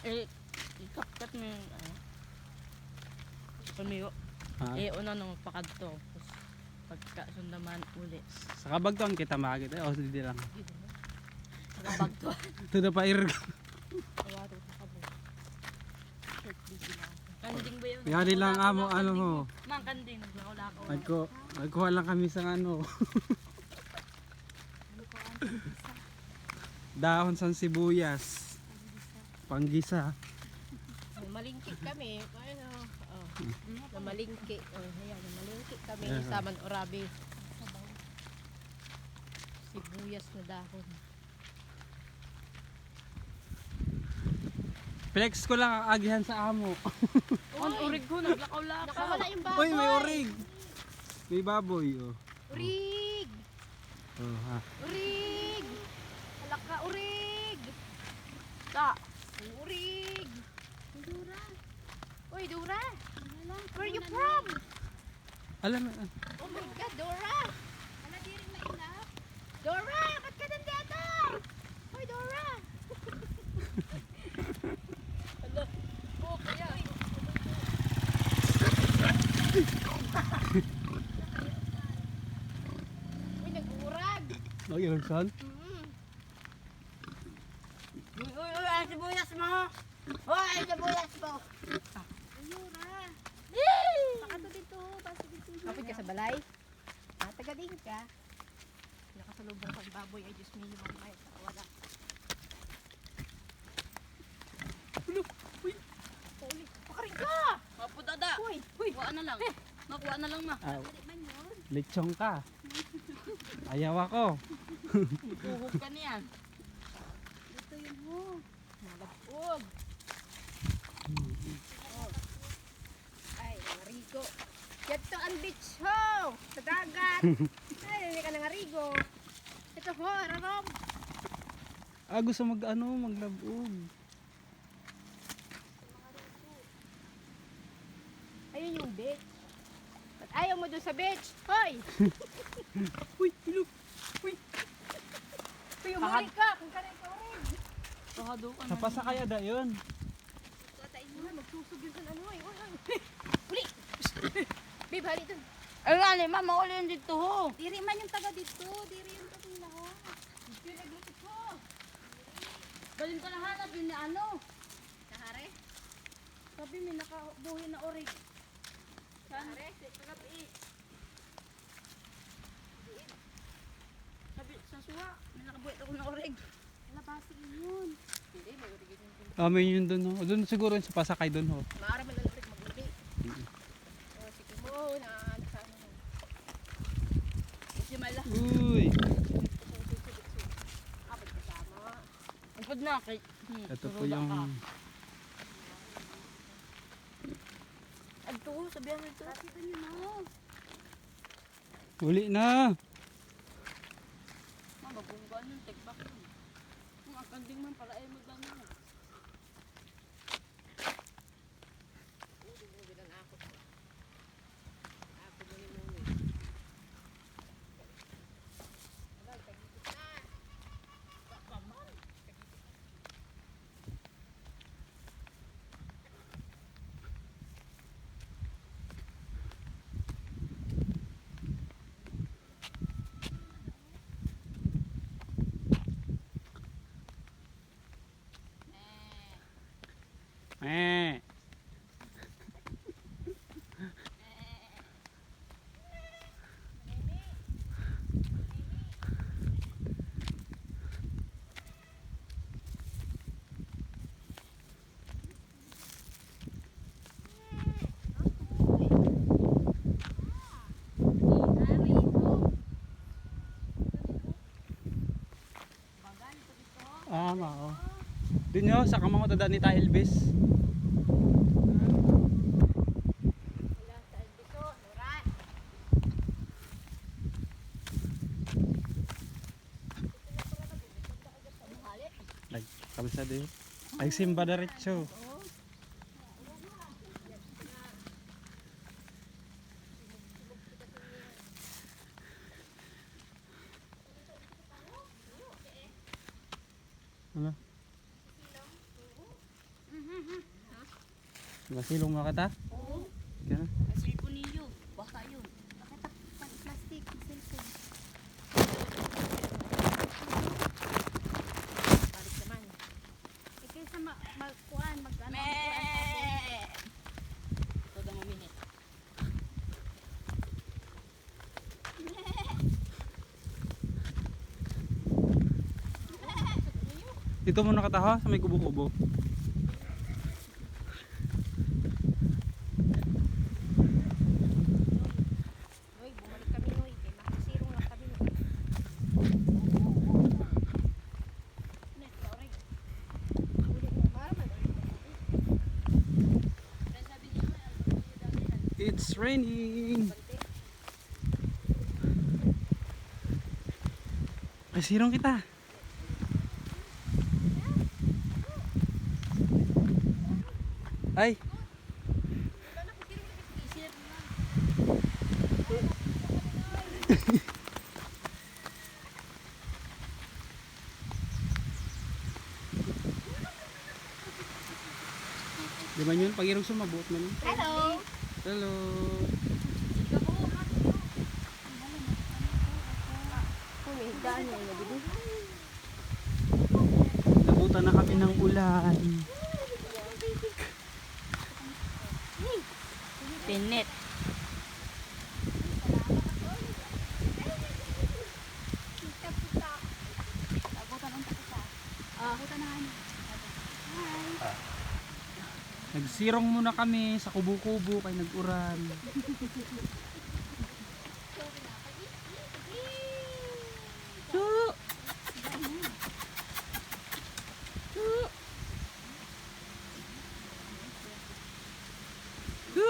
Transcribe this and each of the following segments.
Eh, ikapkat mo yung ano. Pamiyo. Ha? Una nung pakadto. Tapos pagkasundaman uli. Sa kabagtuan kita makakita. O, hindi lang. Nakabagto. Ito na pa ir. Awado sa kabo. Short video lang. Kanding ba yun? Yari lang amo ano ho. Mang kanding. Naglako-lako. Nagkuha lang kami sa ano. Dahon sa sibuyas. Panggisa. Malingki kami. Ano? Oh. Namalingki. Oh, ayan, namalingki kami Yeah. sa Orabe. Sibuyas na dahon. Flex ko lang ang agihan sa amo. On urig ko. Naglakaw-lakaw. Nakawala yung baboy. Uy, may urig. May baboy. Oh. Urig! Oh, ha. Urig! Alaka, urig! Ta. Urig! Dura! Uy, Dura! Where you from? Alam mo. Oh my God, Dora! Wala di rin mainap. Dora! Ba't ka nandito? Uy, Dora! Oh, kaya. Uy, nag-urag! Okay, Robson. Uy, ang sibuyas mo. Hoy, sibuyas mo. Dora! Baka to dito. Basta dito. Kapit ka sa balay? Taga din ka. Nakasalubong kang baboy. Ay, Diyos mo yung mga mayat. Wala. Uy! Pakarin ka! Mapudada. Uy! Kuha na lang. Makuha na lang ma. Ah, lechong ka. Ayaw ako. Tuhog ka niyan. Ito yun mo. Malapog. Ay, nangarigo. Ito ang beach ho! Sa dagat! Ay, hindi ka nangarigo. Ito ho, rarom. Gusto maglabog. Ayun yung beach. Ba't ayaw mo dun sa beach? Hoy! Uy, hilog. Uy, umari ka! Kung ka rin ka rin. Pakado ka na. Napasa kaya da yun. Tatain mo na, magsusog yun sa ano eh. Uli! Babe, hali dun. Ay, ano, ma, mauli yun dito ho. Diri man yung taga dito. Diri yung taga lahat. Yung naglutik ko. Galing ka nahanap yun na ano. Kahare? Sabi may nakabuhi na orig. Saan? Kahare? Kagabi. Sabi, sa suha, may nakabuhi ako na orig. Labasin yun. Hindi, may urigin yun. May yun dun ho. Dun siguro yun sa pasakay dun ho. Maara man lang ulit magluli. O, sige mo na. Nasaan mo. Si Mala. Uy. Kapag kasama. Upod na. Kay, Ito po yung... Agto ho, sabihan mo ito. Kasi ito nyo mo. Uli na. Ma, mabunggaan yung tikbak yun. Kung ang kanding man pala ay magdang mo. Eh. Mao. Dun yo sa kamang tada ni Tailbis. Wala sa dito. Nora. Ay, kabisado yun. Ay, simba diretso. Ano? Masilong mo kata? Oo. Kaya na. Cellphone niyo. Baka yun. Nakita plastic. Cellphone. Balik naman. Eh, kaysa magkuhan, mag-ano. Me! Ito daw maminit. Dito muna kata ha, sa may kubo-kubo. Noy, bumalik kami Noy. Kay makasirong lang kami Noy. Net, sorry. Ulit mo para madali mo. Sabi niya may It's raining. Ay, sirong kita. Ay, di ba yun? Pag-irog sumabot man. Hello! Hello. Kung may higdaan niya yung nabili. Nabutan na kami ng ulan. Pinit. Nagsirong muna kami sa kubo-kubo kay nag-uran. Su! Su! Su!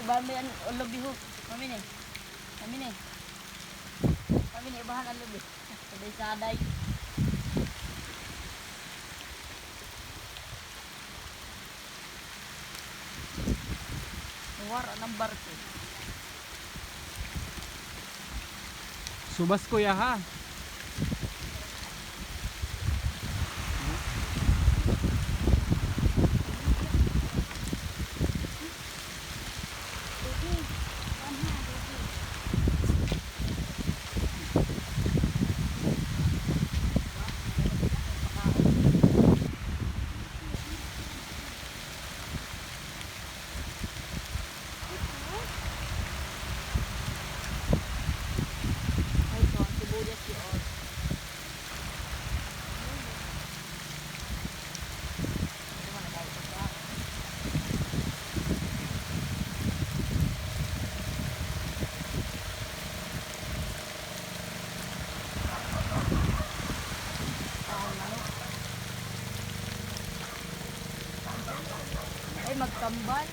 Bami ang ulubi ho. Mami ni. Mami ni. Mami ni ibahan ang lubi. Saday-saday. Wara ng barko. Subas kuya ha. Ay, so, sibuyas yun. Ito mo nagayos siya. Ay, magkambal.